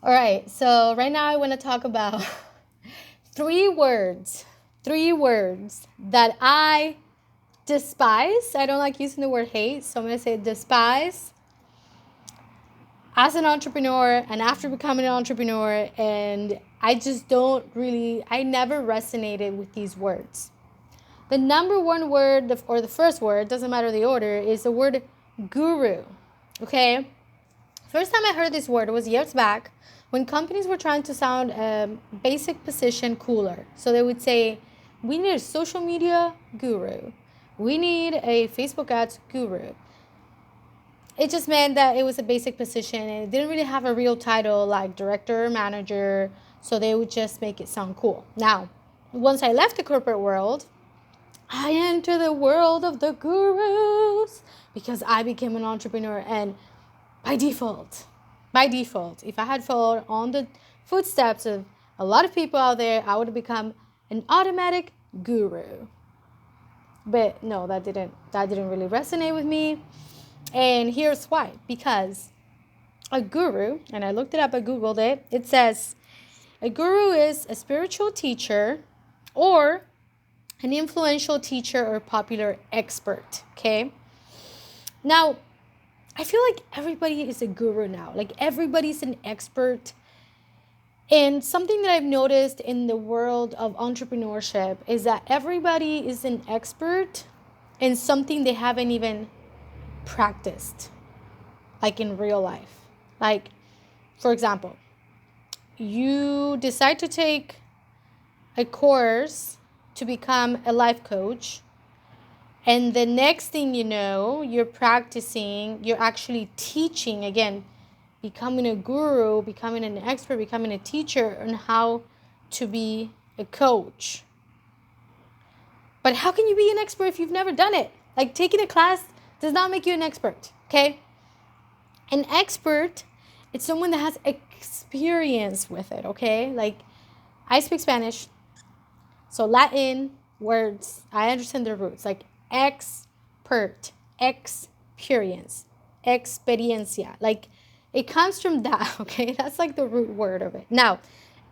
All right, so right now I want to talk about three words that I despise. I don't like using the word hate, so I'm going to say despise as an entrepreneur and after becoming an entrepreneur. And I just don't really, I never resonated with these words. The number one word, or the first word, doesn't matter the order, is the word guru. Okay? First time I heard this word was years back when companies were trying to sound a basic position cooler. So they would say, we need a social media guru. We need a Facebook ads guru. It just meant that it was a basic position and it didn't really have a real title like director or manager. So they would just make it sound cool. Now, once I left the corporate world, I entered the world of the gurus because I became an entrepreneur. And by default, if I had followed on the footsteps of a lot of people out there, I would have become an automatic guru. But no, that didn't really resonate with me. And here's why. Because a guru, and I looked it up, I Googled it, it says a guru is a spiritual teacher or an influential teacher or popular expert. Okay? Now, I feel like everybody is a guru now. Like everybody's an expert. And something that I've noticed in the world of entrepreneurship is that everybody is an expert in something they haven't even practiced, like in real life. Like, for example, you decide to take a course to become a life coach. And the next thing you know, you're practicing, you're actually teaching, again, becoming a guru, becoming an expert, becoming a teacher on how to be a coach. But how can you be an expert if you've never done it? Like taking a class does not make you an expert, okay? An expert is someone that has experience with it, okay? Like I speak Spanish, so Latin words, I understand their roots, like expert, experience, experiencia. Like it comes from that, okay? That's like the root word of it. Now,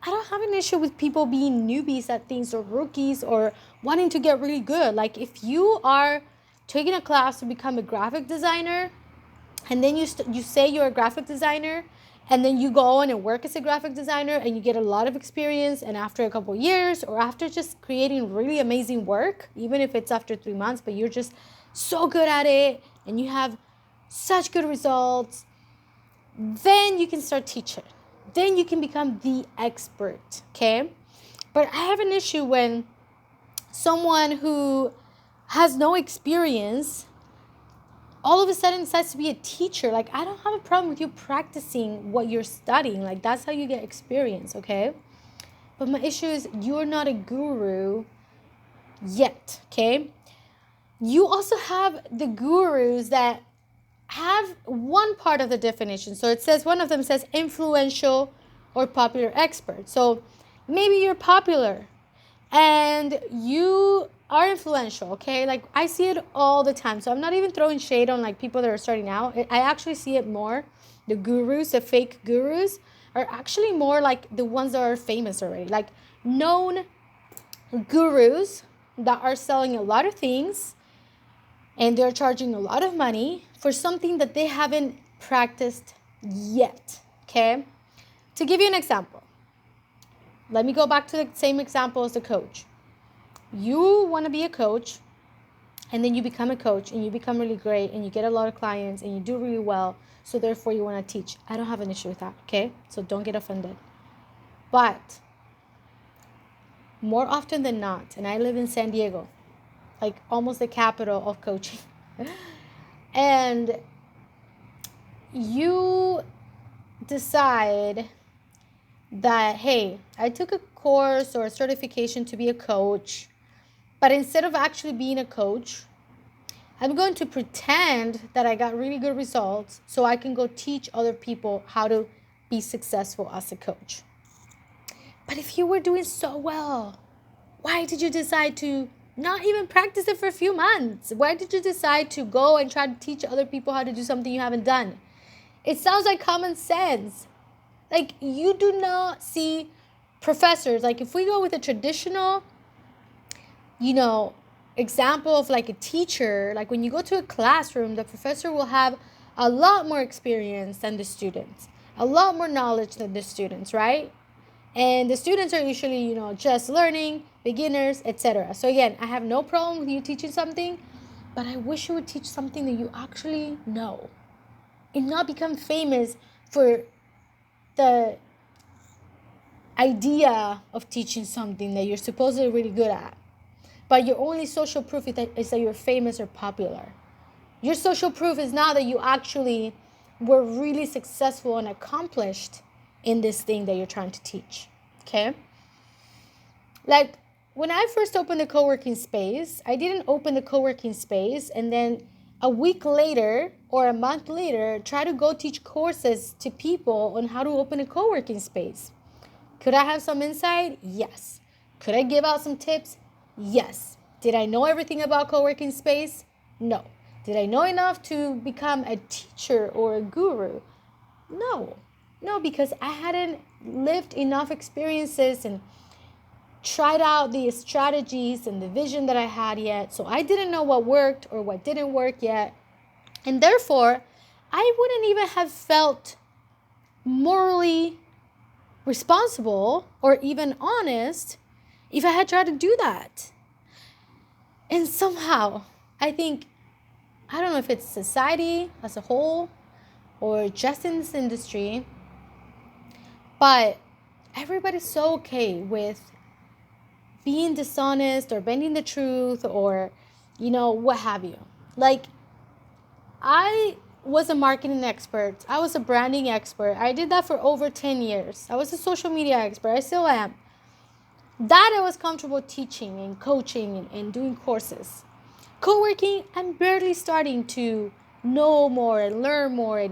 I don't have an issue with people being newbies at things or rookies or wanting to get really good. Like if you are taking a class to become a graphic designer and then you say you're a graphic designer and then you go on and work as a graphic designer and you get a lot of experience, and after a couple years or after just creating really amazing work, even if it's after 3 months, but you're just so good at it and you have such good results, then you can start teaching. Then you can become the expert, okay? But I have an issue when someone who has no experience all of a sudden decides to be a teacher. Like, I don't have a problem with you practicing what you're studying. Like, that's how you get experience, okay? But my issue is you're not a guru yet, okay? You also have the gurus that have one part of the definition. So it says, one of them says influential or popular expert. So maybe you're popular and you are influential, okay? Like I see it all the time. So I'm not even throwing shade on like people that are starting out. I actually see it more. The gurus, the fake gurus, are actually more like the ones that are famous already. Like known gurus that are selling a lot of things and they're charging a lot of money for something that they haven't practiced yet, okay? To give you an example, let me go back to the same example as the coach. You want to be a coach, and then you become a coach, and you become really great, and you get a lot of clients, and you do really well, so therefore you want to teach. I don't have an issue with that, okay? So don't get offended. But more often than not, and I live in San Diego, like almost the capital of coaching, and you decide that, hey, I took a course or a certification to be a coach, but instead of actually being a coach, I'm going to pretend that I got really good results so I can go teach other people how to be successful as a coach. But if you were doing so well, why did you decide to not even practice it for a few months? Why did you decide to go and try to teach other people how to do something you haven't done? It sounds like common sense. Like, you do not see professors. Like, if we go with a traditional, example of like a teacher, like when you go to a classroom, the professor will have a lot more experience than the students, a lot more knowledge than the students, right? And the students are usually, just learning, beginners, etc. So again, I have no problem with you teaching something, but I wish you would teach something that you actually know and not become famous for the idea of teaching something that you're supposedly really good at. But your only social proof is that you're famous or popular. Your social proof is not that you actually were really successful and accomplished in this thing that you're trying to teach. Okay? Like, when I first opened the co-working space, I didn't open the co-working space and then a week later or a month later try to go teach courses to people on how to open a co-working space. Could I have some insight? Yes. Could I give out some tips? Yes. Did I know everything about co-working space? No. Did I know enough to become a teacher or a guru? No. No, because I hadn't lived enough experiences and tried out the strategies and the vision that I had yet. So I didn't know what worked or what didn't work yet. And therefore, I wouldn't even have felt morally responsible or even honest if I had tried to do that. And somehow, I don't know if it's society as a whole or just in this industry, but everybody's so okay with being dishonest or bending the truth or, what have you. Like, I was a marketing expert. I was a branding expert. I did that for over 10 years. I was a social media expert. I still am. That I was comfortable teaching and coaching and doing courses. Co-working, I'm barely starting to know more and learn more.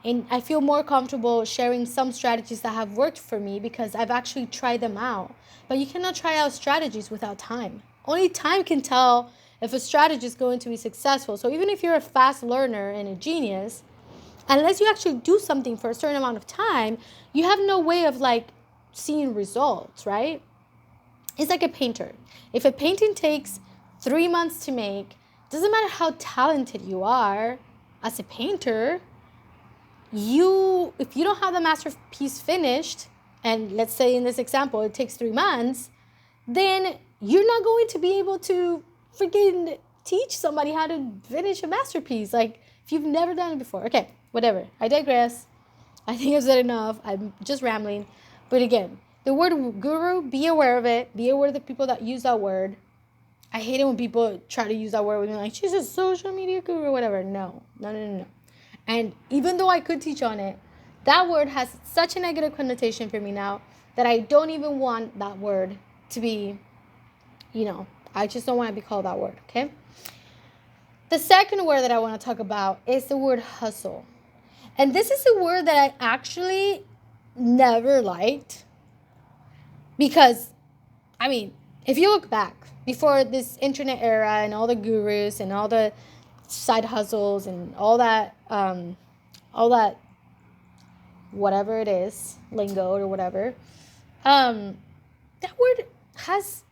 And I feel more comfortable sharing some strategies that have worked for me because I've actually tried them out. But you cannot try out strategies without time. Only time can tell if a strategy is going to be successful. So even if you're a fast learner and a genius, unless you actually do something for a certain amount of time, you have no way of seeing results, right? It's like a painter. If a painting takes 3 months to make, doesn't matter how talented you are as a painter, if you don't have the masterpiece finished, and let's say in this example, it takes 3 months, then you're not going to be able to freaking teach somebody how to finish a masterpiece. Like, if you've never done it before. Okay, whatever. I digress. I think I've said enough. I'm just rambling. But again, the word guru, be aware of it. Be aware of the people that use that word. I hate it when people try to use that word with me, like, she's a social media guru or whatever. No. And even though I could teach on it, that word has such a negative connotation for me now that I don't even want that word to be, I just don't want to be called that word, okay? The second word that I want to talk about is the word hustle. And this is a word that I actually never liked because, if you look back before this internet era and all the gurus and all the side hustles and all that whatever it is, lingo or whatever, that word has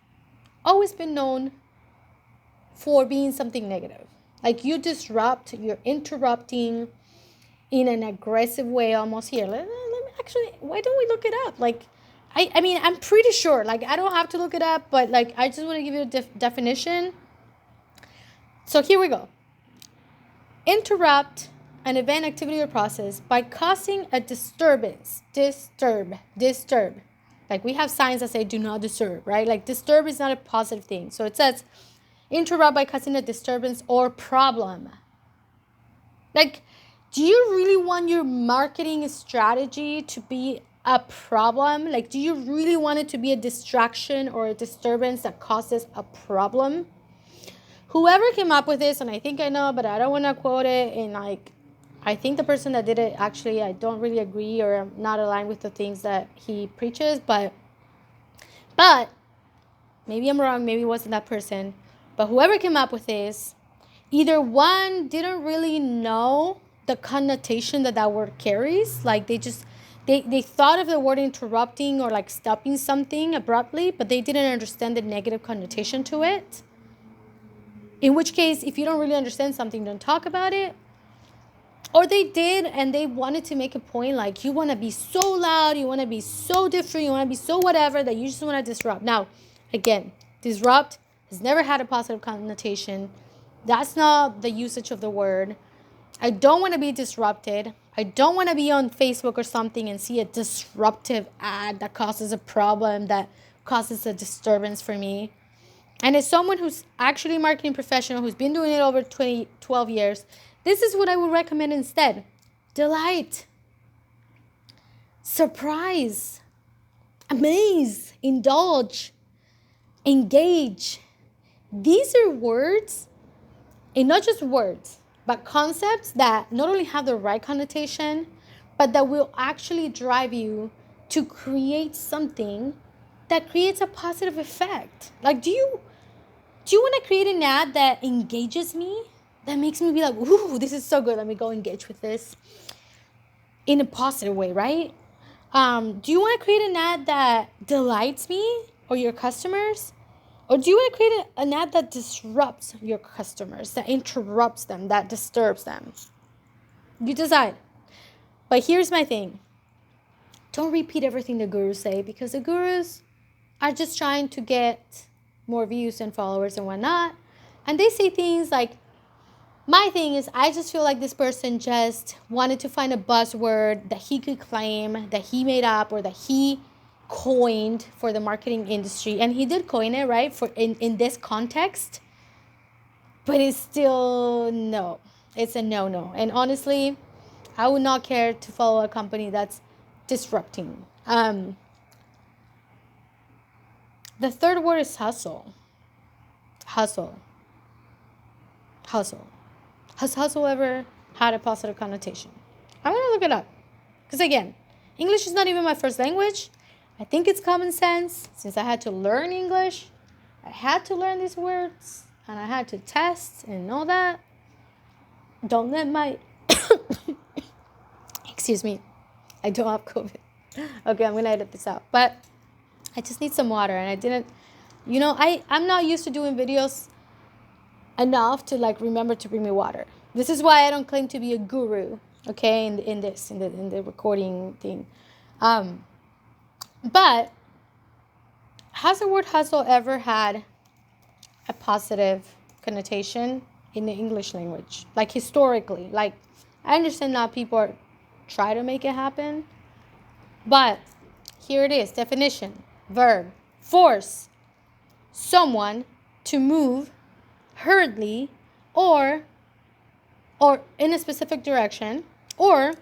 always been known for being something negative. Like, you disrupt, you're interrupting in an aggressive way almost here. Let me actually, why don't we look it up? Like, I'm pretty sure, I don't have to look it up, but I just want to give you a definition. So here we go. Interrupt an event, activity, or process by causing a disturbance. Disturb. Like, we have signs that say do not disturb, right? Like, disturb is not a positive thing. So it says interrupt by causing a disturbance or problem. Like, do you really want your marketing strategy to be a problem? Like, do you really want it to be a distraction or a disturbance that causes a problem? Whoever came up with this, and I think I know, but I don't want to quote it, and I think the person that did it, actually, I don't really agree or I'm not aligned with the things that he preaches, but maybe I'm wrong, maybe it wasn't that person, but whoever came up with this, either one, didn't really know the connotation that word carries, like they just They thought of the word interrupting or like stopping something abruptly, but they didn't understand the negative connotation to it. In which case, if you don't really understand something, don't talk about it. Or they did and they wanted to make a point like you want to be so loud, you want to be so different, you want to be so whatever that you just want to disrupt. Now, again, disrupt has never had a positive connotation. That's not the usage of the word. I don't want to be disrupted. I don't want to be on Facebook or something and see a disruptive ad that causes a problem, that causes a disturbance for me. And as someone who's actually a marketing professional, who's been doing it over 12 years, this is what I would recommend instead. Delight, surprise, amaze, indulge, engage. These are words, and not just words, but concepts that not only have the right connotation, but that will actually drive you to create something that creates a positive effect. Like, do you want to create an ad that engages me? That makes me be like, ooh, this is so good. Let me go engage with this in a positive way, right? Do you want to create an ad that delights me or your customers? Or do you want to create an ad that disrupts your customers, that interrupts them, that disturbs them? You decide. But here's my thing. Don't repeat everything the gurus say, because the gurus are just trying to get more views and followers and whatnot. And they say things like, my thing is, I just feel like this person just wanted to find a buzzword that he could claim, that he made up, or that he coined for the marketing industry. And he did coin it, right, for in this context. But it's still no. It's a no-no. And honestly, I would not care to follow a company that's disrupting. The third word is hustle. Hustle. Hustle. Has hustle ever had a positive connotation? I'm going to look it up. Because again, English is not even my first language. I think it's common sense. Since I had to learn English, I had to learn these words. And I had to test and know that. Don't let my... Excuse me. I don't have COVID. Okay, I'm going to edit this out. But I just need some water. And I didn't... I'm not used to doing videos enough to like remember to bring me water. This is why I don't claim to be a guru, okay, in the recording thing. But has the word hustle ever had a positive connotation in the English language? Like historically, like I understand now people try to make it happen, but here it is. Definition: verb, force someone to move hurriedly or in a specific direction, or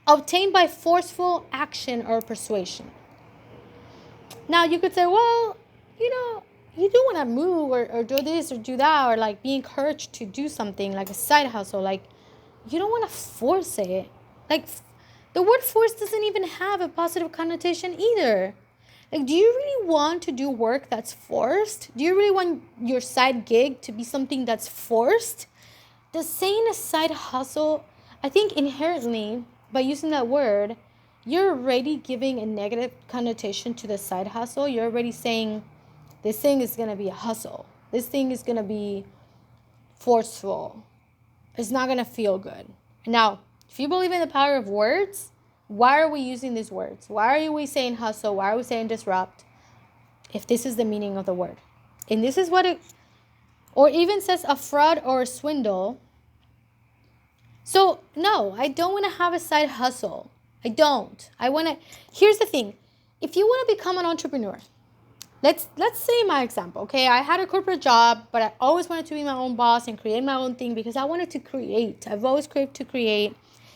obtained by forceful action or persuasion. Now you could say, well, you do want to move or do this or do that, or like be encouraged to do something like a side hustle. Like you don't want to force it. Like the word force doesn't even have a positive connotation either. Like, do you really want to do work that's forced? Do you really want your side gig to be something that's forced? Does saying a side hustle, I think inherently, by using that word, you're already giving a negative connotation to the side hustle. You're already saying, this thing is going to be a hustle. This thing is going to be forceful. It's not going to feel good. Now, if you believe in the power of words, why are we using these words? Why are we saying hustle? Why are we saying disrupt? If this is the meaning of the word. And this is what it, or even says a fraud or a swindle. So, no, I don't want to have a side hustle. I don't. Here's the thing. If you want to become an entrepreneur, let's say my example, okay? I had a corporate job, but I always wanted to be my own boss and create my own thing because I wanted to create. I've always craved to create.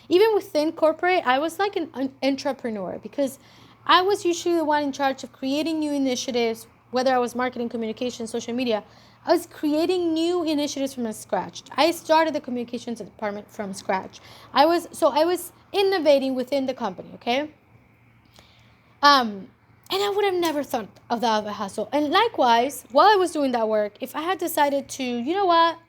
Even within corporate, I was like an entrepreneur because I was usually the one in charge of creating new initiatives, whether I was marketing, communication, social media. I was creating new initiatives from scratch. I started the communications department from scratch. I was innovating within the company, okay? And I would have never thought of that of a hustle. And likewise, while I was doing that work, if I had decided to, you know what,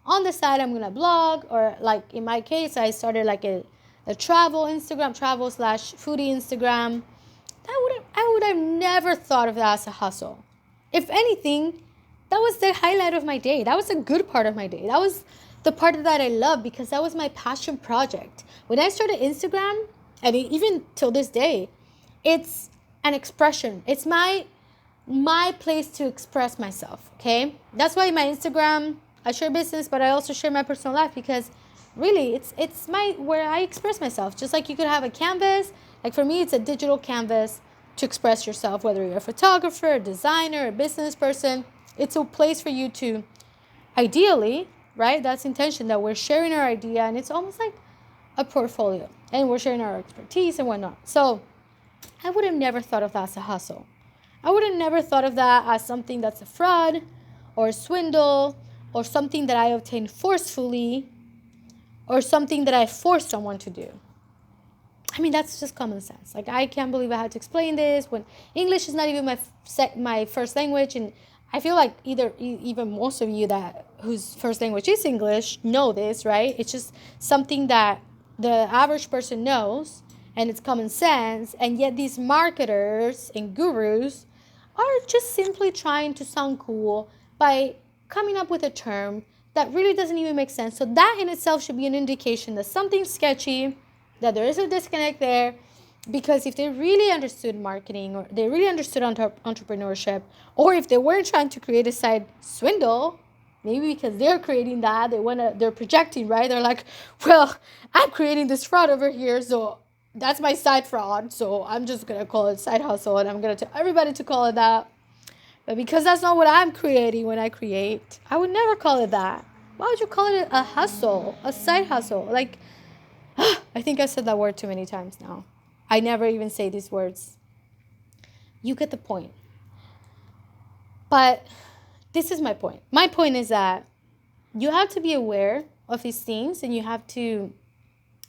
on the side I'm gonna blog, or like in my case, I started like a the travel Instagram, travel slash foodie Instagram. I would have never thought of that as a hustle. If anything, that was the highlight of my day. That was a good part of my day. That was the part that I love because that was my passion project. When I started Instagram, and even till this day, it's an expression. It's my place to express myself, okay? That's why my Instagram, I share business, but I also share my personal life because really it's my where I express myself. Just like you could have a canvas, like for me it's a digital canvas to express yourself, whether you're a photographer, a designer, a business person. It's a place for you to ideally, right? That's intention that we're sharing our idea and it's almost like a portfolio and we're sharing our expertise and whatnot. So I would have never thought of that as a hustle. I would have never thought of that as something that's a fraud or a swindle or something that I obtained forcefully or something that I forced someone to do. I mean, that's just common sense. Like, I can't believe I had to explain this when English is not even my first language. And I feel like even most of you that whose first language is English know this, right? It's just something that the average person knows and it's common sense. And yet these marketers and gurus are just simply trying to sound cool by coming up with a term that really doesn't even make sense. So that in itself should be an indication that something's sketchy, that there is a disconnect there. Because if they really understood marketing or they really understood entrepreneurship, or if they weren't trying to create a side swindle, maybe because they're creating that, they're projecting, right? They're like, well, I'm creating this fraud over here, so that's my side fraud. So I'm just going to call it side hustle and I'm going to tell everybody to call it that. But because that's not what I'm creating when I create, I would never call it that. Why would you call it a hustle, a side hustle? Like, I think I said that word too many times now. I never even say these words. You get the point. But this is my point. My point is that you have to be aware of these things and you have to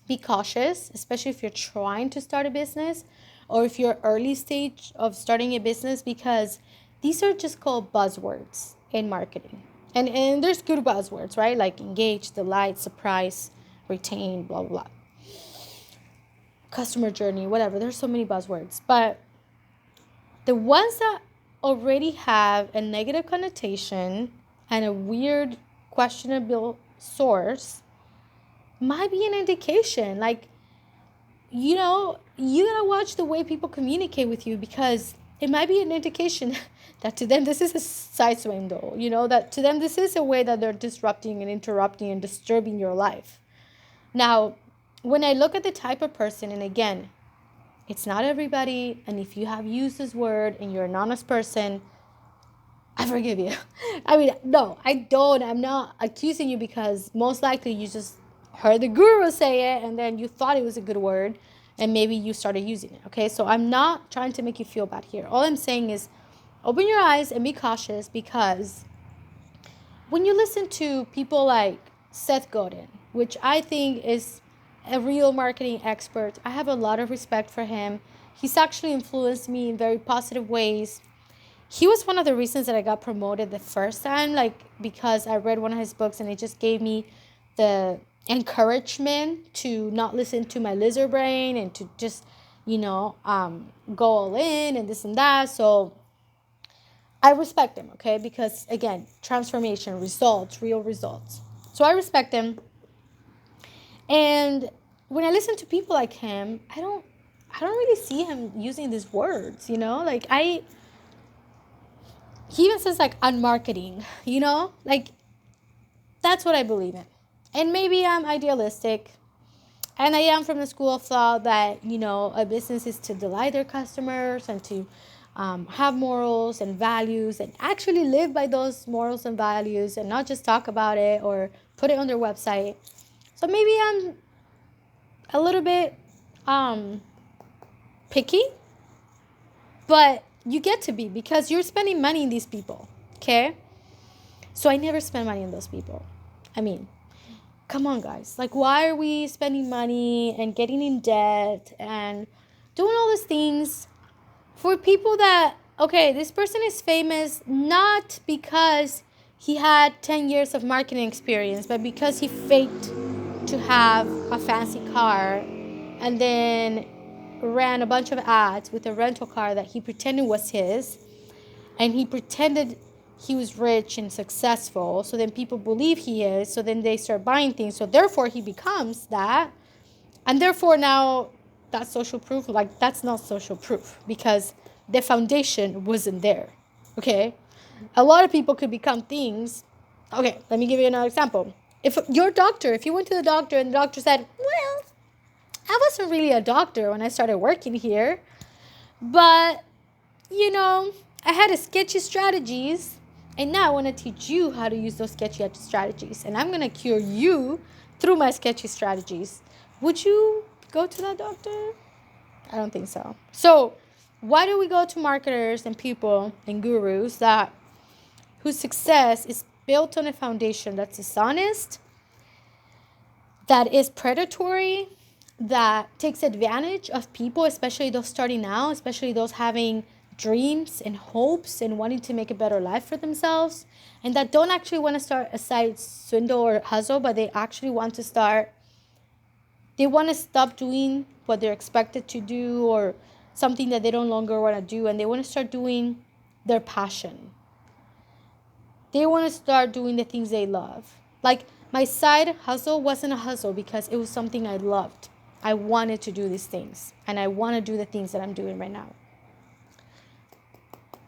be cautious, especially if you're trying to start a business or if you're early stage of starting a business, because these are just called buzzwords in marketing. And there's good buzzwords, right? Like engage, delight, surprise, retain, blah, blah, blah. Customer journey, whatever. There's so many buzzwords. But the ones that already have a negative connotation and a weird, questionable source might be an indication. Like, you gotta watch the way people communicate with you, because it might be an indication that to them this is a side swindle, that to them this is a way that they're disrupting and interrupting and disturbing your life. Now, when I look at the type of person, and again, it's not everybody, and if you have used this word and you're an honest person, I forgive you. I mean, no, I don't. I'm not accusing you, because most likely you just heard the guru say it and then you thought it was a good word and maybe you started using it, okay? So I'm not trying to make you feel bad here. All I'm saying is open your eyes and be cautious, because when you listen to people like Seth Godin, which I think is a real marketing expert, I have a lot of respect for him. He's actually influenced me in very positive ways. He was one of the reasons that I got promoted the first time, because I read one of his books and it just gave me the encouragement to not listen to my lizard brain and to just, go all in and this and that. So I respect him, okay? Because again, transformation, results, real results. So I respect him. And when I listen to people like him, I don't really see him using these words, he even says unmarketing, that's what I believe in. And maybe I'm idealistic, and I am from the school of thought that, a business is to delight their customers and to have morals and values and actually live by those morals and values and not just talk about it or put it on their website. So maybe I'm a little bit picky, but you get to be, because you're spending money in these people, okay? So I never spend money on those people. I mean, come on, guys. Why are we spending money and getting in debt and doing all these things for people that, okay, this person is famous not because he had 10 years of marketing experience, but because he faked to have a fancy car and then ran a bunch of ads with a rental car that he pretended was his, and he pretended he was rich and successful, so then people believe he is, so then they start buying things, so therefore he becomes that, and therefore now that's social proof. Like, that's not social proof because the foundation wasn't there. Okay, a lot of people could become things. Okay, let me give you another example. If your doctor, if you went to the doctor and the doctor said, well, I wasn't really a doctor when I started working here, but I had a sketchy strategies, and now I want to teach you how to use those sketchy strategies, and I'm going to cure you through my sketchy strategies. Would you go to that doctor? I don't think so. So why do we go to marketers and people and gurus whose success is built on a foundation that's dishonest, that is predatory, that takes advantage of people, especially those starting out, especially those having dreams and hopes and wanting to make a better life for themselves, and that don't actually want to start a side swindle or hustle, but they actually want to start, they want to stop doing what they're expected to do or something that they no longer want to do, and they want to start doing their passion. They want to start doing the things they love. Like, my side hustle wasn't a hustle because it was something I loved. I wanted to do these things, and I want to do the things that I'm doing right now.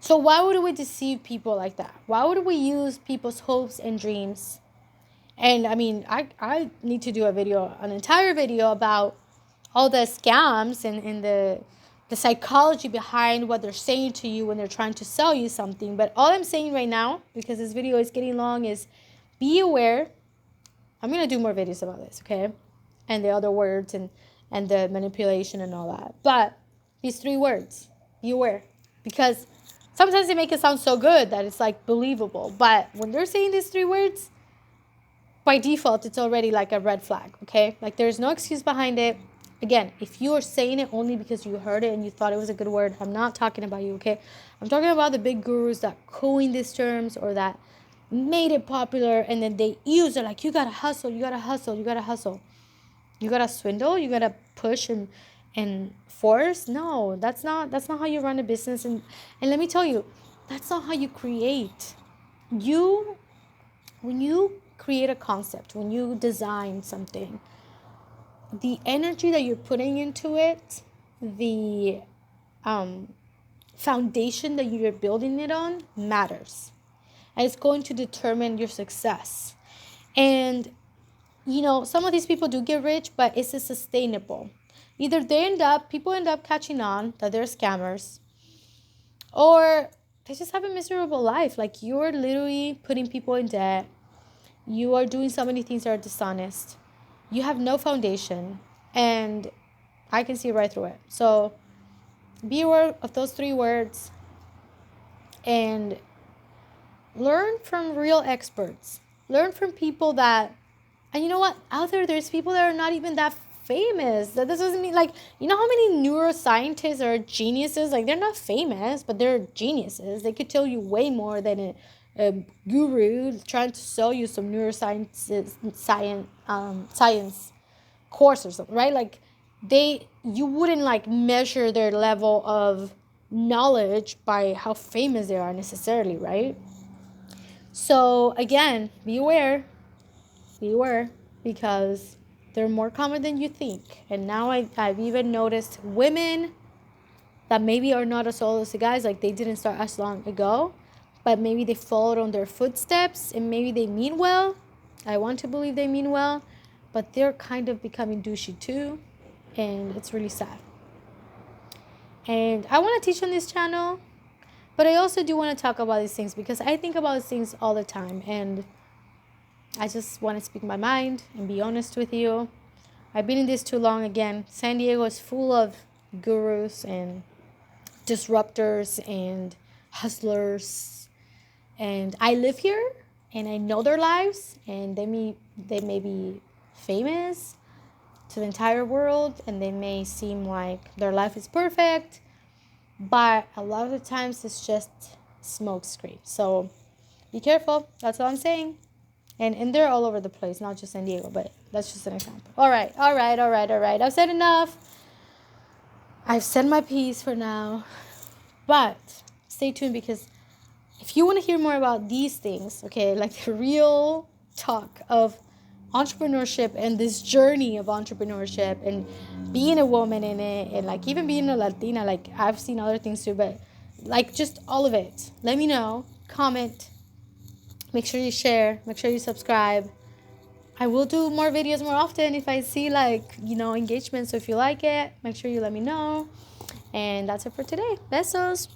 So why would we deceive people like that? Why would we use people's hopes and dreams? And I mean, I need to do an entire video about all the scams and the psychology behind what they're saying to you when they're trying to sell you something. But all I'm saying right now, because this video is getting long, is be aware. I'm going to do more videos about this, okay? And the other words and the manipulation and all that. But these 3 words, be aware. Because sometimes they make it sound so good that it's like believable. But when they're saying these 3 words, by default, it's already like a red flag, okay? Like, there's no excuse behind it. Again, if you are saying it only because you heard it and you thought it was a good word, I'm not talking about you, okay? I'm talking about the big gurus that coined these terms or that made it popular, and then they use it like, you gotta hustle, you gotta hustle, you gotta hustle. You gotta swindle, you gotta push and force. No, that's not how you run a business. And let me tell you, that's not how you create. When you create a concept, when you design something, the energy that you're putting into it, the foundation that you're building it on matters. And it's going to determine your success. And, some of these people do get rich, but it's sustainable. Either people end up catching on that they're scammers, or they just have a miserable life. Like, you're literally putting people in debt. You are doing so many things that are dishonest. You have no foundation, and I can see right through it. So be aware of those 3 words and learn from real experts. Learn from people that, and you know what? Out there's people that are not even that famous. That doesn't mean, like, you know how many neuroscientists are geniuses? Like, they're not famous, but they're geniuses. They could tell you way more than a guru trying to sell you some neuroscience science course or something, right? Like, you wouldn't like measure their level of knowledge by how famous they are necessarily, right? So again, be aware, because they're more common than you think. And now I've even noticed women that maybe are not as old as the guys, like they didn't start as long ago, but maybe they followed on their footsteps, and maybe they mean well. I want to believe they mean well, but they're kind of becoming douchey too, and it's really sad. And I want to teach on this channel, but I also do want to talk about these things because I think about these things all the time, and I just want to speak my mind and be honest with you. I've been in this too long. Again, San Diego is full of gurus and disruptors and hustlers, and I live here and I know their lives, and they may be famous to the entire world, and they may seem like their life is perfect, but a lot of the times it's just smoke screen. So be careful. That's all I'm saying. And they're all over the place, not just San Diego, but That's just an example. All right. I've said enough. I've said my piece for now. But stay tuned, because if you want to hear more about these things, okay, like the real talk of entrepreneurship and this journey of entrepreneurship and being a woman in it, and like even being a Latina, like I've seen other things too, but like just all of it, let me know. Comment. Make sure you share. Make sure you subscribe. I will do more videos more often if I see engagement. So if you like it, make sure you let me know. And that's it for today. Besos.